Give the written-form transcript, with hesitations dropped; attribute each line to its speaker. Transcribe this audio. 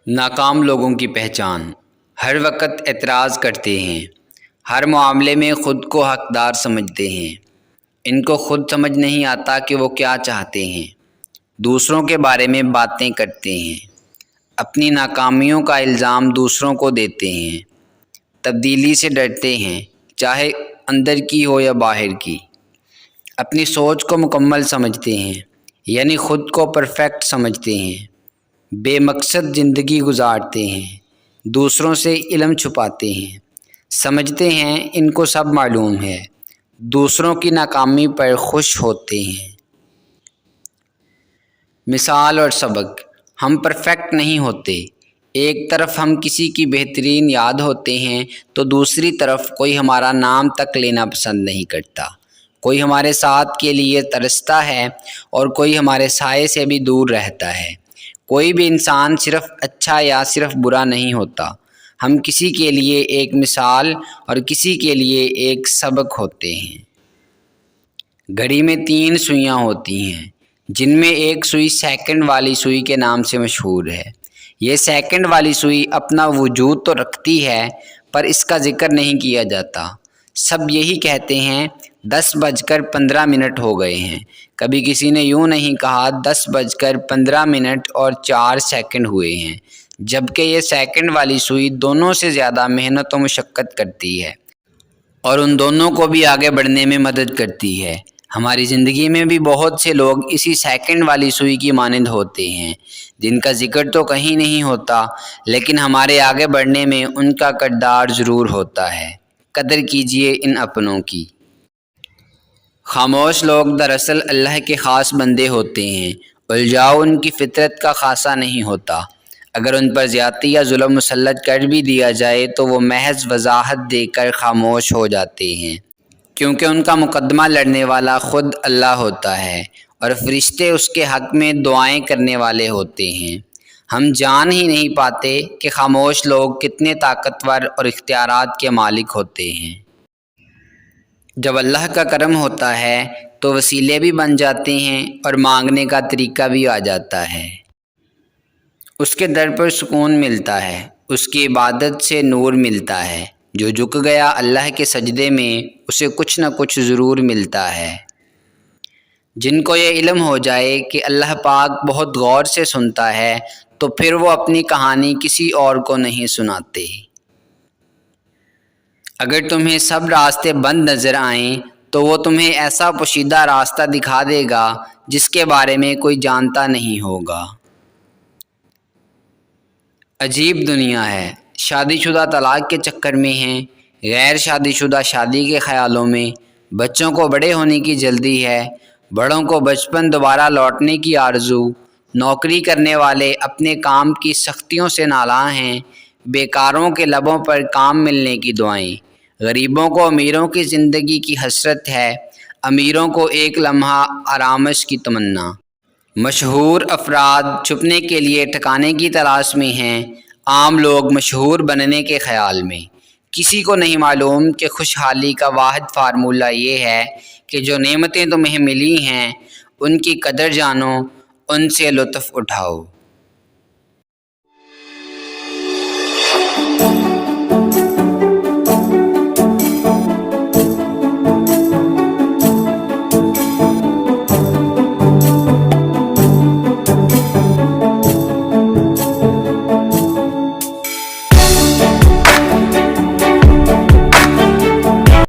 Speaker 1: ناکام لوگوں کی پہچان۔ ہر وقت اعتراض کرتے ہیں، ہر معاملے میں خود کو حقدار سمجھتے ہیں۔ ان کو خود سمجھ نہیں آتا کہ وہ کیا چاہتے ہیں۔ دوسروں کے بارے میں باتیں کرتے ہیں، اپنی ناکامیوں کا الزام دوسروں کو دیتے ہیں۔ تبدیلی سے ڈرتے ہیں، چاہے اندر کی ہو یا باہر کی۔ اپنی سوچ کو مکمل سمجھتے ہیں، یعنی خود کو پرفیکٹ سمجھتے ہیں۔ بے مقصد زندگی گزارتے ہیں، دوسروں سے علم چھپاتے ہیں۔ سمجھتے ہیں ان کو سب معلوم ہے، دوسروں کی ناکامی پر خوش ہوتے ہیں۔ مثال اور سبق۔ ہم پرفیکٹ نہیں ہوتے۔ ایک طرف ہم کسی کی بہترین یاد ہوتے ہیں تو دوسری طرف کوئی ہمارا نام تک لینا پسند نہیں کرتا۔ کوئی ہمارے ساتھ کے لیے ترستا ہے اور کوئی ہمارے سائے سے بھی دور رہتا ہے۔ کوئی بھی انسان صرف اچھا یا صرف برا نہیں ہوتا۔ ہم کسی کے لیے ایک مثال اور کسی کے لیے ایک سبق ہوتے ہیں۔ گھڑی میں 3 سوئیاں ہوتی ہیں، جن میں ایک سوئی سیکنڈ والی سوئی کے نام سے مشہور ہے۔ یہ سیکنڈ والی سوئی اپنا وجود تو رکھتی ہے، پر اس کا ذکر نہیں کیا جاتا۔ سب یہی کہتے ہیں 10:15 ہو گئے ہیں۔ کبھی کسی نے یوں نہیں کہا 10:15 اور 4 سیکنڈ ہوئے ہیں، جبکہ یہ سیکنڈ والی سوئی دونوں سے زیادہ محنت و مشقت کرتی ہے اور ان دونوں کو بھی آگے بڑھنے میں مدد کرتی ہے۔ ہماری زندگی میں بھی بہت سے لوگ اسی سیکنڈ والی سوئی کی مانند ہوتے ہیں، جن کا ذکر تو کہیں نہیں ہوتا، لیکن ہمارے آگے بڑھنے میں ان کا کردار ضرور ہوتا ہے۔ قدر کیجیے ان اپنوں کی۔ خاموش لوگ دراصل اللہ کے خاص بندے ہوتے ہیں۔ الجھاؤ ان کی فطرت کا خاصہ نہیں ہوتا۔ اگر ان پر زیادتی یا ظلم مسلط کر بھی دیا جائے تو وہ محض وضاحت دے کر خاموش ہو جاتے ہیں، کیونکہ ان کا مقدمہ لڑنے والا خود اللہ ہوتا ہے اور فرشتے اس کے حق میں دعائیں کرنے والے ہوتے ہیں۔ ہم جان ہی نہیں پاتے کہ خاموش لوگ کتنے طاقتور اور اختیارات کے مالک ہوتے ہیں۔ جب اللہ کا کرم ہوتا ہے تو وسیلے بھی بن جاتے ہیں اور مانگنے کا طریقہ بھی آ جاتا ہے۔ اس کے در پر سکون ملتا ہے، اس کی عبادت سے نور ملتا ہے۔ جو جھک گیا اللہ کے سجدے میں، اسے کچھ نہ کچھ ضرور ملتا ہے۔ جن کو یہ علم ہو جائے کہ اللہ پاک بہت غور سے سنتا ہے تو پھر وہ اپنی کہانی کسی اور کو نہیں سناتے۔ اگر تمہیں سب راستے بند نظر آئیں تو وہ تمہیں ایسا پوشیدہ راستہ دکھا دے گا جس کے بارے میں کوئی جانتا نہیں ہوگا۔ عجیب دنیا ہے۔ شادی شدہ طلاق کے چکر میں ہیں، غیر شادی شدہ شادی کے خیالوں میں، بچوں کو بڑے ہونے کی جلدی ہے، بڑوں کو بچپن دوبارہ لوٹنے کی آرزو، نوکری کرنے والے اپنے کام کی سختیوں سے نالاں ہیں، بیکاروں کے لبوں پر کام ملنے کی دعائیں، غریبوں کو امیروں کی زندگی کی حسرت ہے، امیروں کو ایک لمحہ آرامش کی تمنا۔ مشہور افراد چھپنے کے لیے ٹھکانے کی تلاش میں ہیں، عام لوگ مشہور بننے کے خیال میں۔ کسی کو نہیں معلوم کہ خوشحالی کا واحد فارمولہ یہ ہے کہ جو نعمتیں تمہیں ملی ہیں ان کی قدر جانو، ان سے لطف اٹھاؤ۔